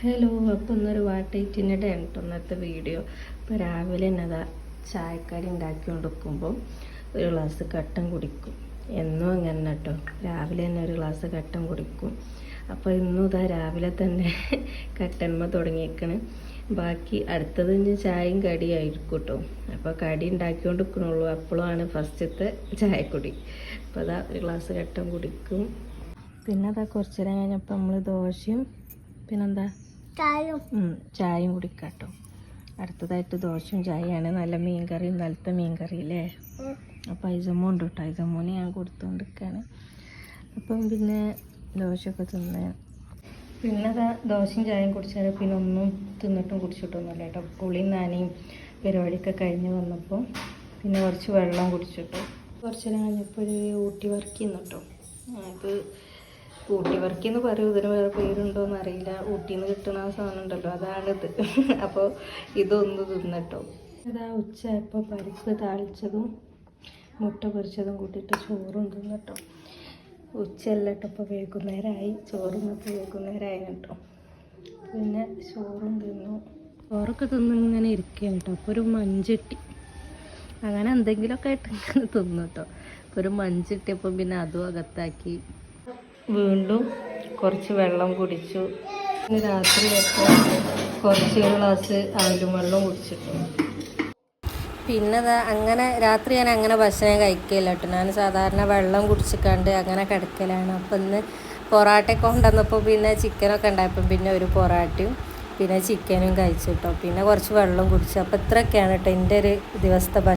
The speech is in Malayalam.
ഹലോ, അപ്പോൾ ഇന്നൊരു വാട്ടേറ്റിൻ്റെ ഡേ കേട്ടോ ഇന്നത്തെ വീഡിയോ. ഇപ്പോൾ രാവിലെ തന്നെ അതാ ചായക്കടി ഉണ്ടാക്കിക്കൊണ്ട് വെക്കുമ്പോൾ ഒരു ഗ്ലാസ് കട്ടൻ കുടിക്കും. എന്നും അങ്ങനെ കേട്ടോ, രാവിലെ തന്നെ ഒരു ഗ്ലാസ് കട്ടൻ കുടിക്കും. അപ്പോൾ ഇന്നും ഇതാ രാവിലെ തന്നെ കട്ടന്മ തുടങ്ങിയേക്കണ്. ബാക്കി അടുത്തത് ചായയും കടിയായിരിക്കും കേട്ടോ. അപ്പോൾ കടി ഉണ്ടാക്കിക്കൊണ്ട് വെക്കണുള്ളൂ, അപ്പോഴാണ് ഫസ്റ്റത്തെ ചായക്കുടി. അപ്പോൾ അതാ ഒരു ഗ്ലാസ് കട്ടൻ കുടിക്കും. പിന്നെ അതാ കുറച്ച് നേരം കഴിഞ്ഞപ്പോൾ നമ്മൾ ദോശയും പിന്നെന്താ ചായയും കുടിക്കാട്ടോ. അടുത്തതായിട്ട് ദോശയും ചായയാണ്. നല്ല മീൻകറി, ഇന്നലത്തെ മീൻകറി അല്ലേ. അപ്പോൾ ഐസമ്മ ഉണ്ട് കേട്ടോ, ഐസമ്മോന് ഞാൻ കൊടുത്തുകൊണ്ടിരിക്കുകയാണ്. അപ്പം പിന്നെ ദോശയൊക്കെ തിന്ന് പിന്നെ അതാ ദോശയും ചായയും കുടിച്ചാൽ പിന്നെ ഒന്നും തിന്നിട്ടും കുടിച്ചിട്ടൊന്നുമില്ല കേട്ടോ. കുളിയും നാനയും പരിപാടിയൊക്കെ കഴിഞ്ഞ് വന്നപ്പോൾ പിന്നെ കുറച്ച് വെള്ളം കുടിച്ചിട്ടു. കുറച്ച് നേരം കഴിഞ്ഞപ്പോൾ ഒരു ഊട്ടി വർക്ക് ചെയ്യുന്നു. അത് ഊട്ടി വർക്ക് എന്ന് പറയും, ഇതിന് വേറെ പേരുണ്ടോയെന്ന് അറിയില്ല. ഊട്ടിയിൽ നിന്ന് കിട്ടുന്ന ആ സാധനം ഉണ്ടല്ലോ, അതാണിത്. അപ്പോൾ ഇതൊന്ന് തിന്നിട്ടോ. അതാ ഉച്ചയായപ്പോൾ പരിപ്പ് താളിച്ചതും മുട്ട പൊരിച്ചതും കൂട്ടിയിട്ട് ചോറും തിന്നിട്ടോ. ഉച്ചയല്ല കേട്ടോ, ഇപ്പോൾ വൈകുന്നേരമായി. ചോറുന്നപ്പോൾ വൈകുന്നേരമായി കേട്ടോ. പിന്നെ ചോറും തിന്നു. ചോറൊക്കെ തിന്നിങ്ങനെ ഇരിക്കുകയാണ് കേട്ടോ. അപ്പോൾ ഒരു മഞ്ചട്ടി അങ്ങനെ എന്തെങ്കിലുമൊക്കെ ആയിട്ട് ഇങ്ങനെ തിന്നു കേട്ടോ. ഒരു മഞ്ചിട്ടിയപ്പോൾ പിന്നെ അതും അകത്താക്കി. വീണ്ടും കുറച്ച് വെള്ളം കുടിച്ചു. രാത്രിയൊക്കെ കുറച്ച് ഗ്ലാസ് ആവിലും വെള്ളം കുടിച്ചിട്ടു. പിന്നെ അങ്ങനെ രാത്രി ഞാൻ അങ്ങനെ ഭക്ഷണം കഴിക്കില്ല കേട്ടോ. ഞാൻ സാധാരണ വെള്ളം കുടിച്ചിക്കാണ്ട് അങ്ങനെ കിടക്കലാണ്. അപ്പം ഇന്ന് പൊറാട്ടയൊക്കെ കൊണ്ടുവന്നപ്പോൾ പിന്നെ ചിക്കനൊക്കെ ഉണ്ടായപ്പം പിന്നെ ഒരു പൊറാട്ടയും പിന്നെ ചിക്കനും കഴിച്ചു കേട്ടോ. പിന്നെ കുറച്ച് വെള്ളം കുടിച്ചു. അപ്പോൾ ഇത്രയൊക്കെയാണ് കേട്ടോ എൻ്റെ ഒരു ദിവസത്തെ